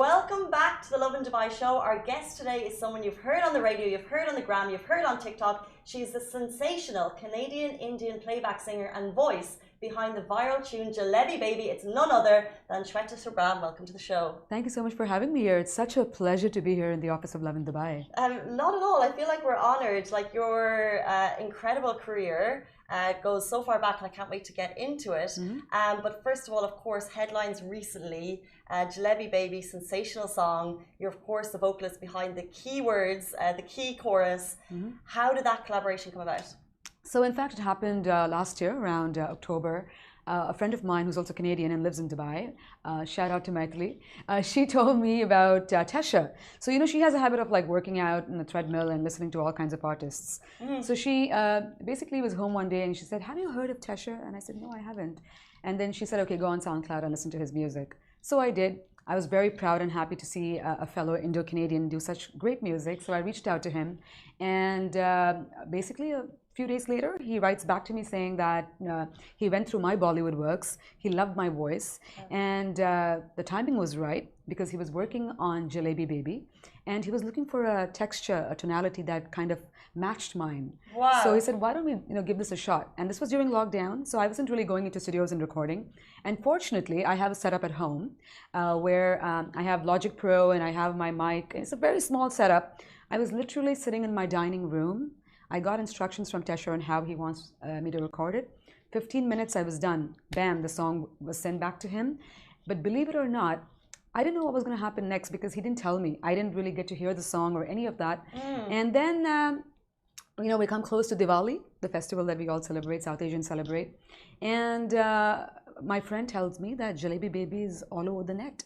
welcome back to the Lovin Dubai show. Our guest today is someone you've heard on the radio, you've heard on the gram, you've heard on TikTok. She's the sensational Canadian Indian playback singer and voice behind the viral tune Jalebi Baby. It's none other than Shweta Subram. Welcome to the show. Thank you so much for having me here. It's such a pleasure to be here in the office of Lovin Dubai. Not at all. I feel like we're honored. Like your incredible career goes so far back, and I can't wait to get into it. But first of all, of course, headlines recently, Jalebi Baby, sensational song. You're, of course, the vocalist behind the key words, the key chorus. How did that collaboration come about? So, in fact, it happened last year, around October. A friend of mine who's also Canadian and lives in Dubai, shout out to Maithili, she told me about Tesha. So, you know, she has a habit of like working out in the treadmill and listening to all kinds of artists. So she basically was home one day and she said, have you heard of Tesha? And I said, no, I haven't. And then she said, okay, go on SoundCloud and listen to his music. So I did. I was very proud and happy to see a fellow Indo-Canadian do such great music. So I reached out to him, and basically a few days later, he writes back to me saying that he went through my Bollywood works, he loved my voice, and the timing was right because he was working on Jalebi Baby, and he was looking for a texture, a tonality that kind of matched mine. Wow. So he said, why don't we give this a shot? And this was during lockdown, so I wasn't really going into studios and recording. And fortunately, I have a setup at home where I have Logic Pro and I have my mic. It's a very small setup. I was literally sitting in my dining room. I got instructions from Tesha on how he wants me to record it. 15 minutes, I was done. Bam, the song was sent back to him. But believe it or not, I didn't know what was going to happen next because he didn't tell me. I didn't really get to hear the song or any of that. And then, we come close to Diwali, the festival that we all celebrate, South Asians celebrate. And my friend tells me that Jalebi Baby is all over the net.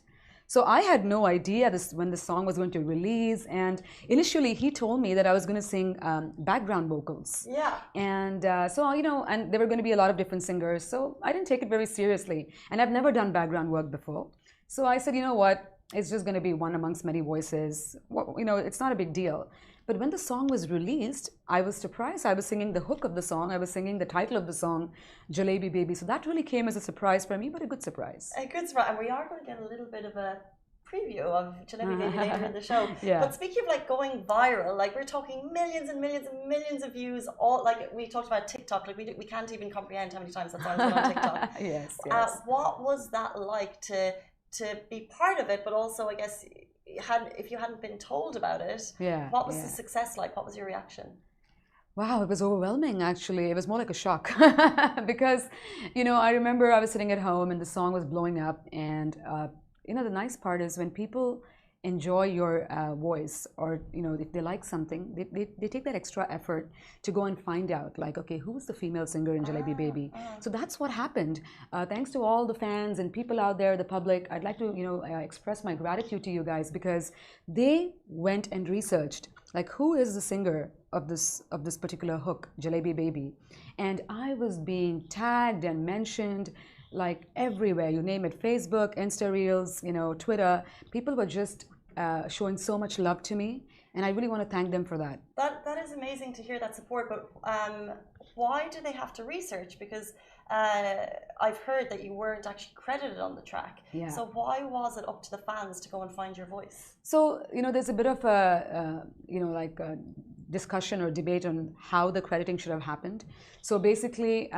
So I had no idea when the song was going to release, and initially he told me that I was going to sing background vocals. Yeah. And so, and there were going to be a lot of different singers, so I didn't take it very seriously. And I've never done background work before. So I said, you know what, it's just going to be one amongst many voices. Well, it's not a big deal. But when the song was released, I was surprised. I was singing the hook of the song. I was singing the title of the song, Jalebi Baby. So that really came as a surprise for me, but a good surprise. A good surprise. And we are going to get a little bit of a preview of Jalebi Baby later in the show. Yeah. But speaking of like going viral, like we're talking millions and millions and millions of views. All like we talked about TikTok. Like we can't even comprehend how many times that song's been on TikTok. Yes. What was that like to be part of it? But also, I guess, if you hadn't been told about it, what was the success like? What was your reaction? Wow, it was overwhelming actually. It was more like a shock because, I remember I was sitting at home and the song was blowing up, and the nice part is when people enjoy your voice, or if they like something, they take that extra effort to go and find out, like, okay, who's the female singer in Jalebi Baby? So that's what happened. Thanks to all the fans and people out there, the public. I'd like to express my gratitude to you guys because they went and researched, like, who is the singer of this particular hook, Jalebi Baby? And I was being tagged and mentioned like everywhere, you name it, Facebook, Insta Reels, Twitter. People were just showing so much love to me, and I really want to thank them for that. That is amazing to hear that support, but why do they have to research? Because I've heard that you weren't actually credited on the track. Yeah. So why was it up to the fans to go and find your voice? So, there's a bit of a, a discussion or debate on how the crediting should have happened. So basically,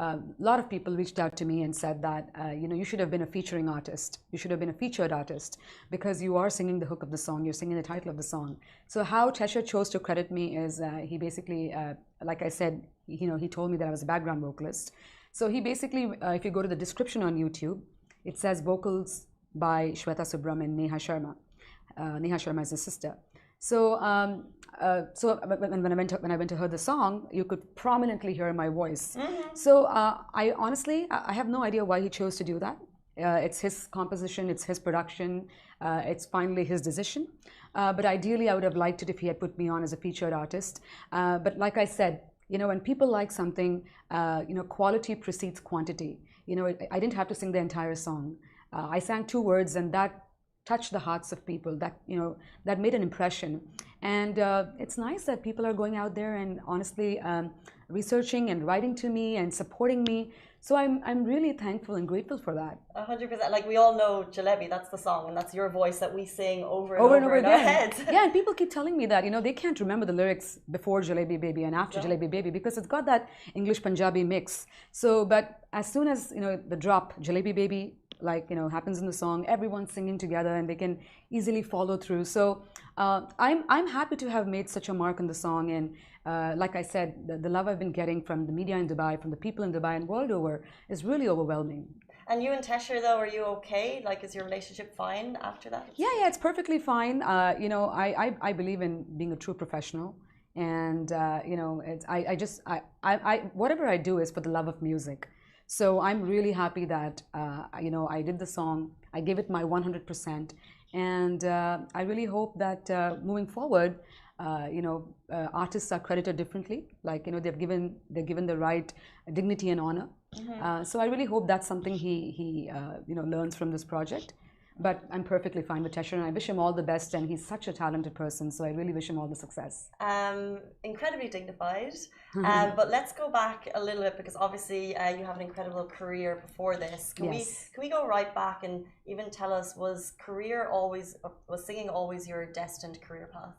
a lot of people reached out to me and said that, you should have been a featuring artist. You should have been a featured artist because you are singing the hook of the song. You're singing the title of the song. So how Tesha chose to credit me is he basically, like I said, he told me that I was a background vocalist. So he basically, if you go to the description on YouTube, it says vocals by Shweta Subram and Neha Sharma. Neha Sharma is his sister. So, when I went to hear the song, you could prominently hear my voice. So, I honestly, I have no idea why he chose to do that. It's his composition, it's his production, it's finally his decision. But ideally, I would have liked it if he had put me on as a featured artist. But like I said, when people like something, quality precedes quantity. I didn't have to sing the entire song. I sang 2 words, and that touched the hearts of people. That made an impression. And it's nice that people are going out there and honestly researching and writing to me and supporting me. So I'm really thankful and grateful for that. 100%. Like we all know Jalebi, that's the song, and that's your voice that we sing over and over in our heads. Yeah, and people keep telling me that, they can't remember the lyrics before Jalebi Baby and after Jalebi Baby because it's got that English Punjabi mix. So, but as soon as, the drop, Jalebi Baby, happens in the song, everyone's singing together and they can easily follow through. So I'm happy to have made such a mark on the song. And like I said, the love I've been getting from the media in Dubai, from the people in Dubai and world over is really overwhelming. And you and Tesher, though, are you okay? Like, is your relationship fine after that? Yeah, it's perfectly fine. I believe in being a true professional. And, whatever I do is for the love of music. So I'm really happy that, I did the song. I gave it my 100%. And I really hope that moving forward, artists are credited differently. Like, they're given the right dignity and honor. So I really hope that's something he learns from this project. But I'm perfectly fine with Tesher, and I wish him all the best. And he's such a talented person, so I really wish him all the success. Incredibly dignified. But let's go back a little bit because obviously you have an incredible career before this. Can we go right back and even tell us, was singing always your destined career path?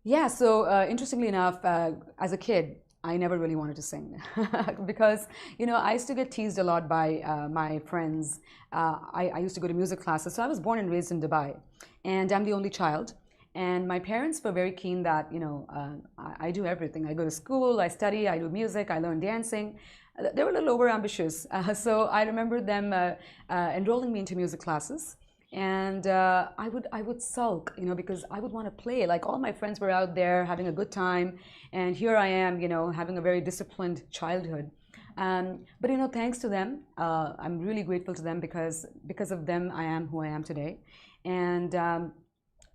Yeah. So interestingly enough, as a kid, I never really wanted to sing because, I used to get teased a lot by my friends. I used to go to music classes. So I was born and raised in Dubai, and I'm the only child. And my parents were very keen that, I do everything. I go to school, I study, I do music, I learn dancing. They were a little over ambitious. So I remember them enrolling me into music classes. And I would sulk, because I would want to play. Like all my friends were out there having a good time, and here I am, having a very disciplined childhood. But thanks to them, I'm really grateful to them because of them I am who I am today. And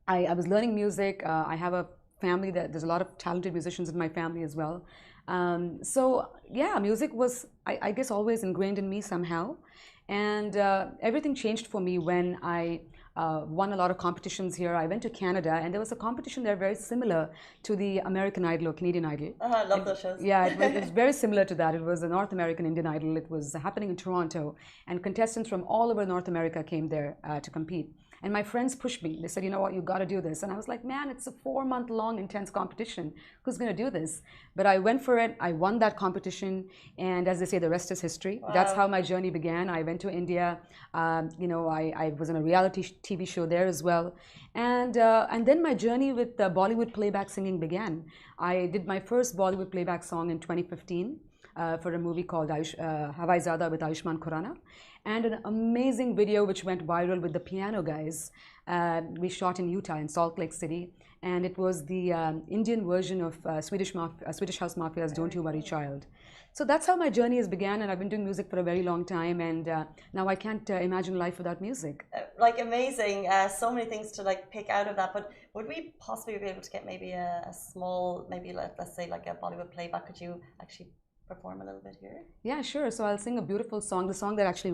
I was learning music. I have a family there's a lot of talented musicians in my family as well. So yeah, music was I guess always ingrained in me somehow. And everything changed for me when I won a lot of competitions here. I went to Canada, and there was a competition there very similar to the American Idol or Canadian Idol. I love those shows. Yeah, it was very similar to that. It was a North American Indian Idol. It was happening in Toronto, and contestants from all over North America came there to compete. And my friends pushed me. They said, you know what, you got to do this. And I was like, man, it's a 4-month-long intense competition. Who's going to do this? But I went for it. I won that competition. And as they say, the rest is history. Wow. That's how my journey began. I went to India. I was on a reality TV show there as well. And then my journey with Bollywood playback singing began. I did my first Bollywood playback song in 2015. For a movie called Hawai Zada with Ayushmann Khurrana, and an amazing video which went viral with the piano guys. We shot in Utah, in Salt Lake City, and it was the Indian version of Swedish House Mafia's Don't You Worry Child. So that's how my journey has began, and I've been doing music for a very long time, and now I can't imagine life without music. Amazing, so many things to pick out of that. But would we possibly be able to get maybe a small, maybe let's say like a Bollywood playback? Could you actually perform a little bit here? Yeah, sure. So I'll sing a beautiful song, the song that actually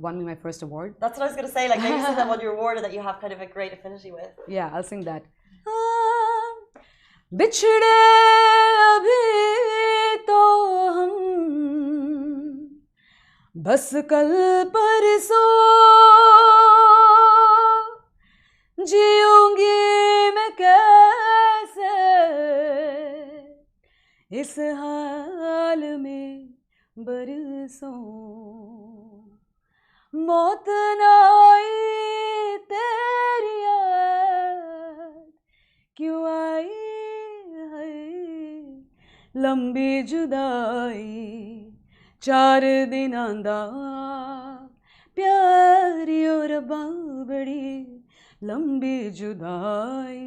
won me my first award. That's what I was going to say. Like maybe sing that one you awarded that you have kind of a great affinity with. Yeah, I'll sing that. बिछड़े अभी तो हम बस कल परसों जीऊंगी मैं कैसे इस हाल में बरसों मौत ना आई तेरी याद क्यों आई है लंबी जुदाई 4 दिनां दा प्यारी और बड़ी लंबी जुदाई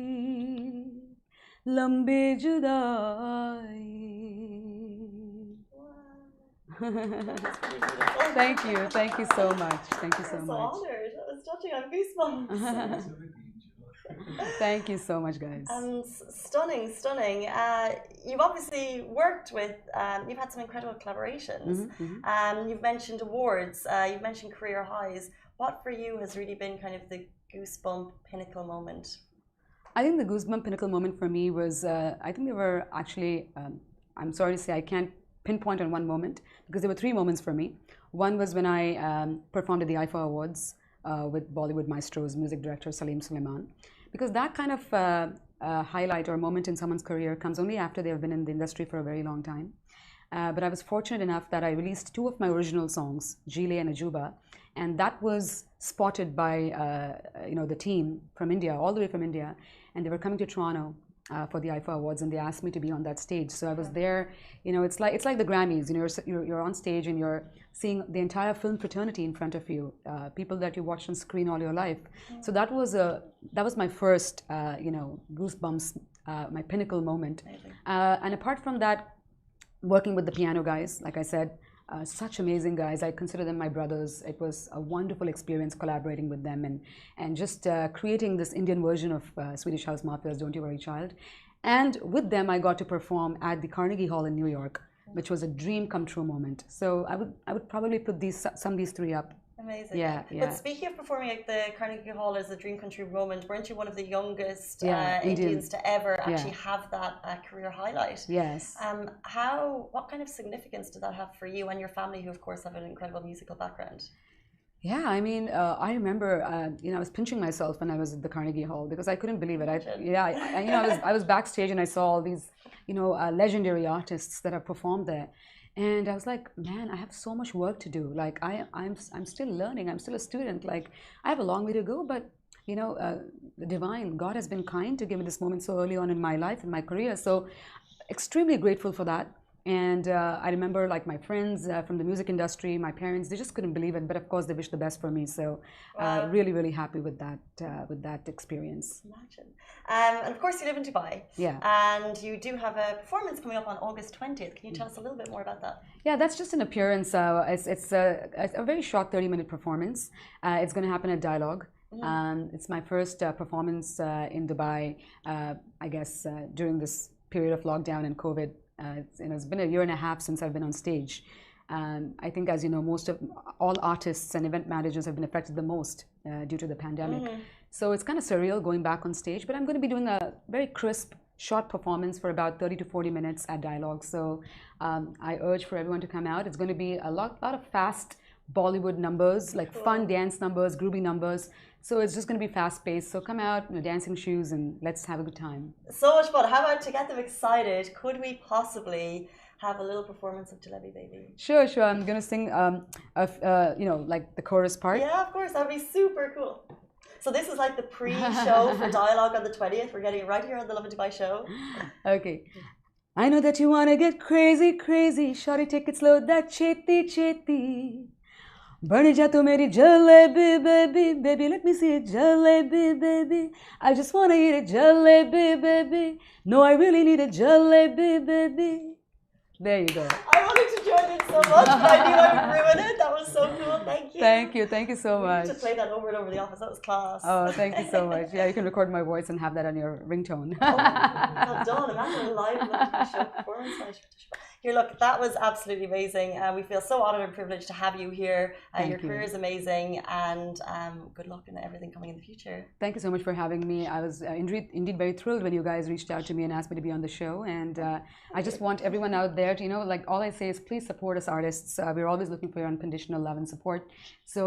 लंबी जुदाई. Thank you so much. Thank you so much. Honored. That was touching on goosebumps. Thank you so much, guys. Stunning. You've obviously worked with, you've had some incredible collaborations. You've mentioned awards, you've mentioned career highs. What for you has really been kind of the goosebump pinnacle moment? I think the goosebump pinnacle moment for me was, I think there were actually, I'm sorry to say, I can't pinpoint on one moment because there were three moments for me. One was when I performed at the IFA Awards with Bollywood maestros, music director Salim Sulaiman, because that kind of highlight or moment in someone's career comes only after they have been in the industry for a very long time. But I was fortunate enough that I released two of my original songs, Jile and Ajuba, and that was spotted by the team from India, all the way from India, and they were coming to Toronto for the IFA Awards, and they asked me to be on that stage. So I was there. It's like the Grammys. You're on stage and you're seeing the entire film fraternity in front of you, people that you watched on screen all your life. So that was my first goosebumps, my pinnacle moment. And apart from that, working with the piano guys, like I said, such amazing guys. I consider them my brothers. It was a wonderful experience collaborating with them and just creating this Indian version of Swedish House Mafia's Don't You Worry Child. And with them, I got to perform at the Carnegie Hall in New York, which was a dream come true moment. So I would probably put some of these three up. Amazing. Yeah. But speaking of performing at the Carnegie Hall as a dream come true moment, weren't you one of the youngest Indians to ever actually have that career highlight? Yes. What kind of significance did that have for you and your family, who of course have an incredible musical background? Yeah, I mean, I remember, I was pinching myself when I was at the Carnegie Hall because I couldn't believe it. I was backstage and I saw all these, legendary artists that have performed there. And I was like, man, I have so much work to do. Like, I'm still learning. I'm still a student. Like, I have a long way to go. But, the divine, God has been kind to give me this moment so early on in my life, in my career. So, extremely grateful for that. And I remember, like, my friends from the music industry, my parents, they just couldn't believe it. But of course, they wished the best for me. So, really, really happy with that experience. Imagine. And of course, you live in Dubai. Yeah. And you do have a performance coming up on August 20th. Can you tell us a little bit more about that? Yeah, that's just an appearance. It's a very short 30-minute performance. It's going to happen at Dialogue. It's my first performance in Dubai, I guess, during this period of lockdown and COVID. It's been a year and a half since I've been on stage. I think, as you know, all artists and event managers have been affected the most due to the pandemic. So it's kind of surreal going back on stage, but I'm going to be doing a very crisp, short performance for about 30 to 40 minutes at Dialogue. So I urge for everyone to come out. It's going to be a lot of fast Bollywood numbers, like fun dance numbers, groovy numbers. So it's just going to be fast-paced. So come out, dancing shoes, and let's have a good time. So much fun. How about, to get them excited, could we possibly have a little performance of Jalebi Baby? Sure. I'm going to sing, like the chorus part. Yeah, of course. That would be super cool. So this is like the pre-show for Dialogue on the 20th. We're getting it right here on the Lovin Dubai show. Okay. I know that you want to get crazy, crazy. Shawty, take it slow, that cheti. Burn ja to meri jalebi baby, baby, let me see it, jalebi baby. I just want to eat it, jalebi baby. No, I really need a jalebi baby. There you go. I wanted to join in so much, but I knew I would ruin it. That was so cool. Thank you. Thank you so much. We need to play that over and over the office. That was class. Oh, thank you so much. Yeah, you can record my voice and have that on your ringtone. Well done. Imagine a live show performance. Here, look, that was absolutely amazing. We feel so honored and privileged to have you here. Your career is amazing, and good luck in everything coming in the future. Thank you so much for having me. I was indeed very thrilled when you guys reached out to me and asked me to be on the show. And I just want everyone out there to, like, all I say is please support us artists. We're always looking for your unconditional love and support. So,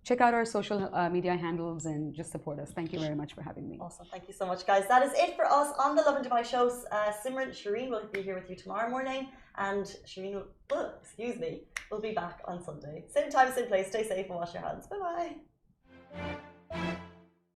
check out our social media handles and just support us. Thank you very much for having me. Awesome. Thank you so much, guys. That is it for us on the Lovin Dubai show. Simran, Shireen will be here with you tomorrow morning, and Shireen will be back on Sunday. Same time, same place. Stay safe and wash your hands. Bye-bye.